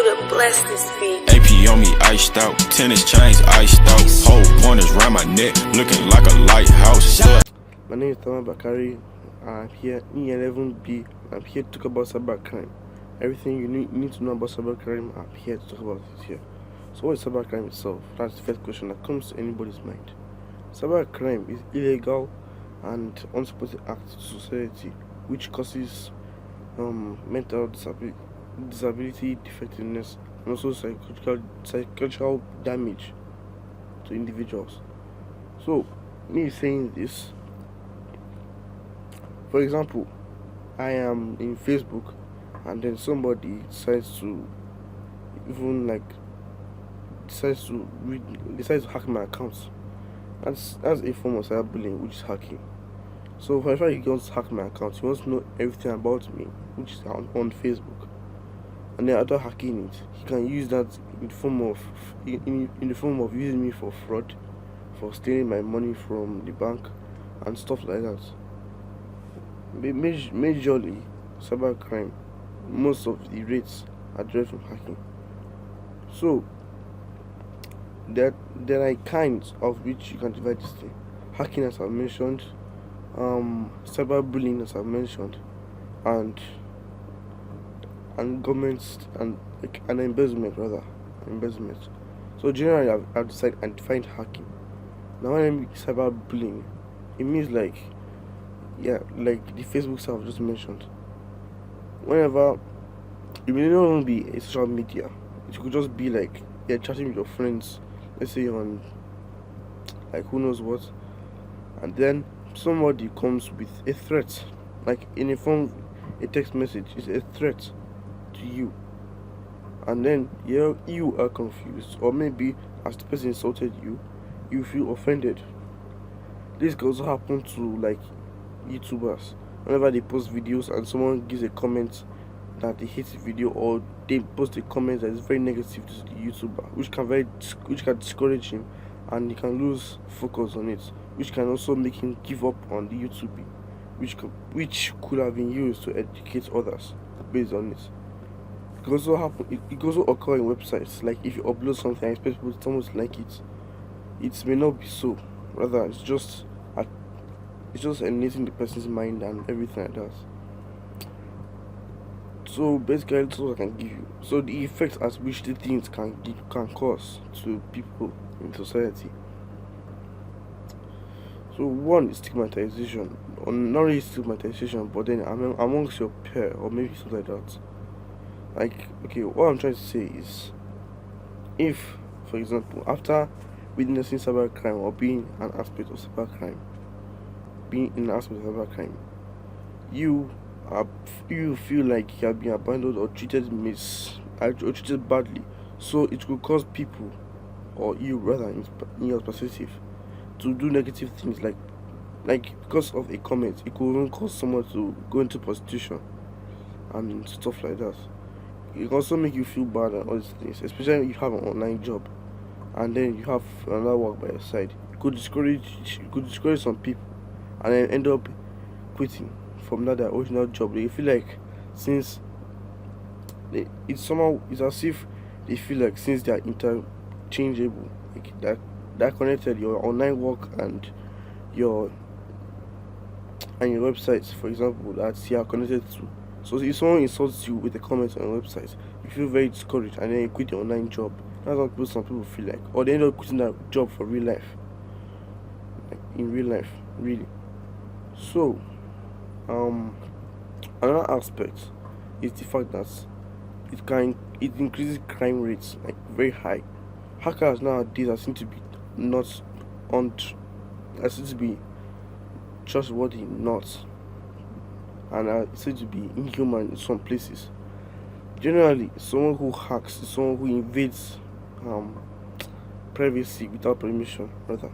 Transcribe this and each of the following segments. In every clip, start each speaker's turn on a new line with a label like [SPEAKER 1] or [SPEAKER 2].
[SPEAKER 1] to bless this beat.
[SPEAKER 2] AP on me iced out, tennis chains iced out, whole pointers round my neck, looking like a lighthouse.
[SPEAKER 3] My name is Tama Bakari. I'm here in E11B. I'm here to talk about cybercrime. Everything you need to know about cybercrime, I'm here to talk about it here. So what is cybercrime itself? That's the first question that comes to anybody's mind. Cybercrime is illegal and unsupported act to society which causes mental disability, defectiveness, and also psychological damage to individuals. So, me saying this, for example, I am in Facebook and then somebody decides to hack my account. That's a form of cyberbullying, which is hacking. So whenever he wants to hack my account, he wants to know everything about me, which is on Facebook. And then after hacking it, he can use that in the form of using me for fraud, for stealing my money from the bank and stuff like that. Majorly cybercrime, most of the rates are derived from hacking. So there are kinds of which you can divide this thing. Hacking, as I've mentioned, cyberbullying, as I've mentioned, and governments and embezzlement. So generally, I've decided and defined hacking. Now when I mean cyberbullying, it means like the Facebook stuff I've just mentioned. Whenever it may not even be a social media, it could just be like you're chatting with your friends, let's say on who knows what, and then somebody comes with a threat, like in a form, a text message is a threat to you, and then you are confused, or maybe as the person insulted you, you feel offended. This can also happen to YouTubers. Whenever they post videos and someone gives a comment that they hate the video, or they post a comment that is very negative to the YouTuber, which can discourage him and he can lose focus on it, which can also make him give up on the YouTube, which could have been used to educate others based on it. It can also occur in websites, like if you upload something and expect people to like it. It may not be so. Rather, it's just emanating the person's mind and everything like that. So basically, that's what I can give you. So the effects as which the things can cause to people in society. So one is stigmatization, or not really stigmatization, but then amongst your peer, or maybe something like that. Okay, what I'm trying to say is, if, for example, after witnessing cybercrime or being in an aspect of cybercrime, you feel like you have been abandoned or treated badly, so it could cause people, or you rather, in your perspective, to do negative things, like because of a comment. It could even cause someone to go into prostitution and stuff like that. It can also make you feel bad and all these things, especially if you have an online job and then you have another work by your side. It could discourage some people, and then end up quitting from their original job. They feel like it's as if they feel like since they are interchangeable, like that connected, your online work and your websites, for example, that you are connected to. So if someone insults you with a comment on your website, you feel very discouraged and then you quit your online job. That's what some people feel like, or they end up quitting that job for real life, in real life, really. So another aspect is the fact that it increases crime rates very high. Hackers nowadays seem to be trustworthy, and are said to be inhuman in some places. Generally, someone who hacks is someone who invades privacy without permission, rather.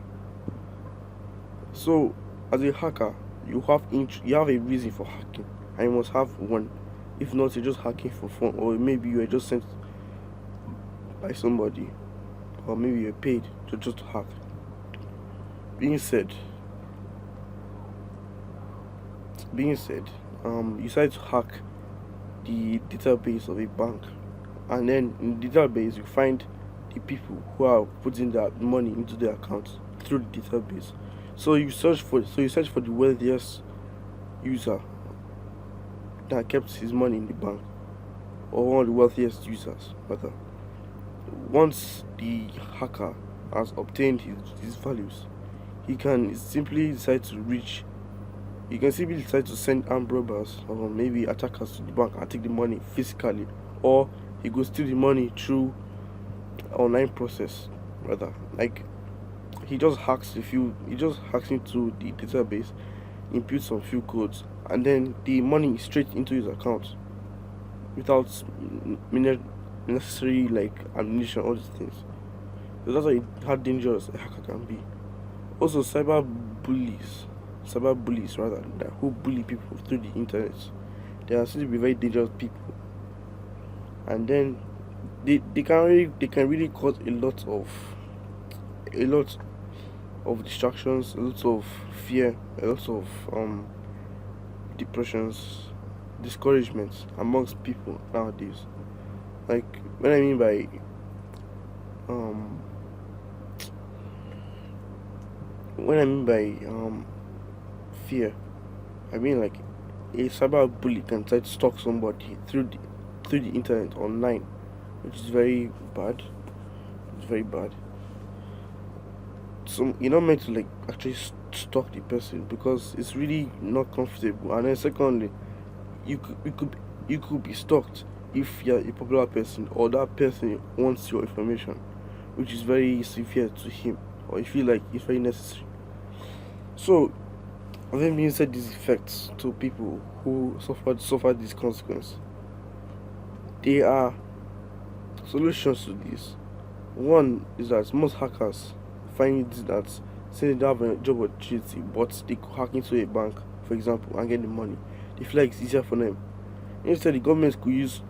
[SPEAKER 3] So, as a hacker, you have a reason for hacking, and you must have one. If not, you're just hacking for fun, or maybe you are just sent by somebody, or maybe you're paid to just hack. Being said, you decide to hack the database of a bank, and then in the database you find the people who are putting their money into their accounts through the database. So you search for the wealthiest user that kept his money in the bank, or one of the wealthiest users rather. Once the hacker has obtained his values, he can simply decide to reach he can simply decide to send armed robbers or maybe attackers to the bank and take the money physically, or he goes steal the money through online process rather. Like he just hacks into the database, inputs some few codes, and then the money is straight into his account without necessary like ammunition, all these things. So that's how dangerous a hacker can be. Also, cyber bullies rather, that who bully people through the internet, they are said to be very dangerous people, and then they can really cause a lot of distractions, a lot of fear, a lot of depressions, discouragements amongst people nowadays. Like when I mean by um when I mean by fear, I mean like a cyber bully can try to stalk somebody through the internet online, which is very bad. It's very bad. So you're not meant to like actually stalk the person because it's really not comfortable. And then secondly, you could you could you could be stalked if you're a popular person or that person wants your information, which is very severe to him, or you feel like it's very necessary. So, having been said these effects to people who suffered this consequence, there are solutions to this. One is that most hackers find it that since they don't have a job opportunity, but they could hack into a bank, for example, and get the money, they feel like it's easier for them. Instead, the government could use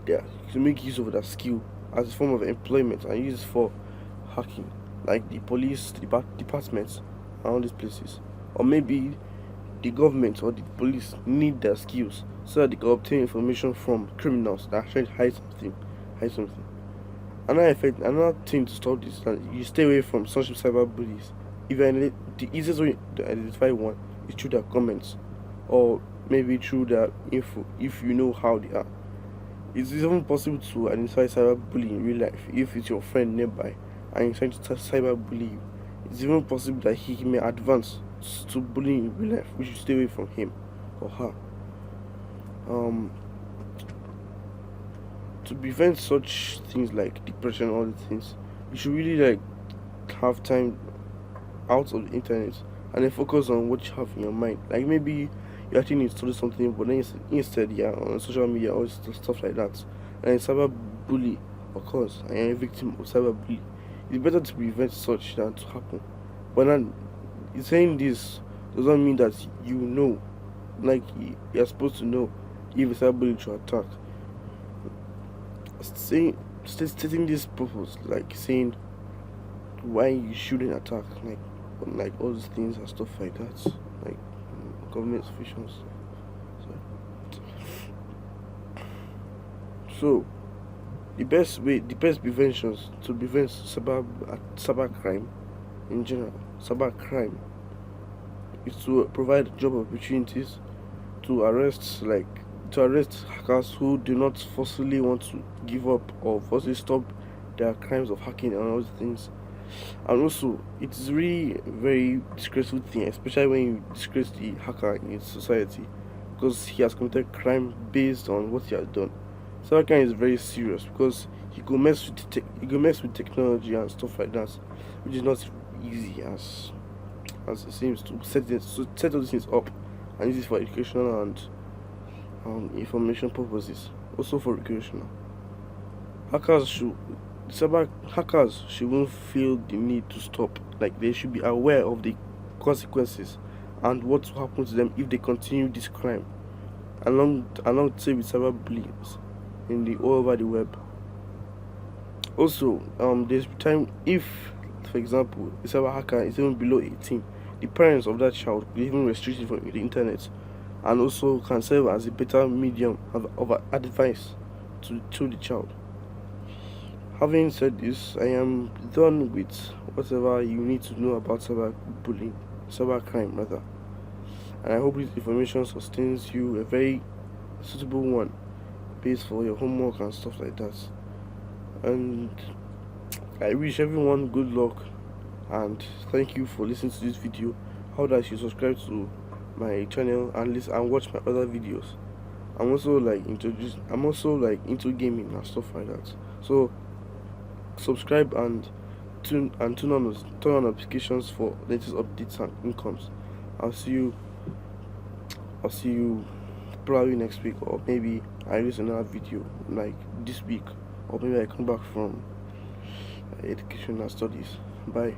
[SPEAKER 3] their to make use of that skill as a form of employment and use it for hacking, like the police departments and all these places. Or maybe the government or the police need their skills so that they can obtain information from criminals that actually hide something. Another thing to stop this is that you stay away from social cyber bullies. If you're the easiest way to identify one is through their comments, or maybe through their info if you know how they are. It's even possible to identify cyber bullying in real life if it's your friend nearby and he's trying to cyber bully you. It's even possible that he may advance to bullying in real life, which you stay away from him or her. Um, to prevent such things like depression, all the things, you should really like have time out of the internet and then focus on what you have in your mind. Like maybe you actually need to do something, but then instead, yeah, on social media or stuff like that, and cyber bully occurs, and you're a victim of cyber bully. It's better to prevent such than to happen. But then, saying this does not mean that you know, like you're supposed to know if it's cyber bully to attack. Stating this purpose, like saying why you shouldn't attack, like all these things and stuff like that, like government officials. So the best preventions to prevent cyber crime in general, cyber crime, is to provide job opportunities, to arrest hackers who do not forcefully want to give up or forcefully stop their crimes of hacking and all these things. And also, it's really very disgraceful thing, especially when you disgrace the hacker in society, because he has committed crime based on what he has done. Cybercrime is very serious because he could mess with technology and stuff like that, which is not easy as it seems to set all these things up and use it for educational and information purposes, also for recreational. Hackers should hackers shouldn't feel the need to stop. Like they should be aware of the consequences and what will happen to them if they continue this crime. Along say with cyberbullying in the all over the web. Also, there's time if, for example, a cyber hacker is even below 18, the parents of that child will even restrict it from the internet, and also can serve as a better medium of advice to the child. Having said this, I am done with whatever you need to know about cyberbullying, cybercrime rather. And I hope this information sustains you a very suitable one based for your homework and stuff like that. And I wish everyone good luck and thank you for listening to this video. How that you subscribe to my channel and listen and watch my other videos. I'm also like into gaming and stuff like that. So subscribe and turn on notifications for latest updates and incomes. I'll see you probably next week, or maybe I release another video like this week, or maybe I come back from education and studies. Bye.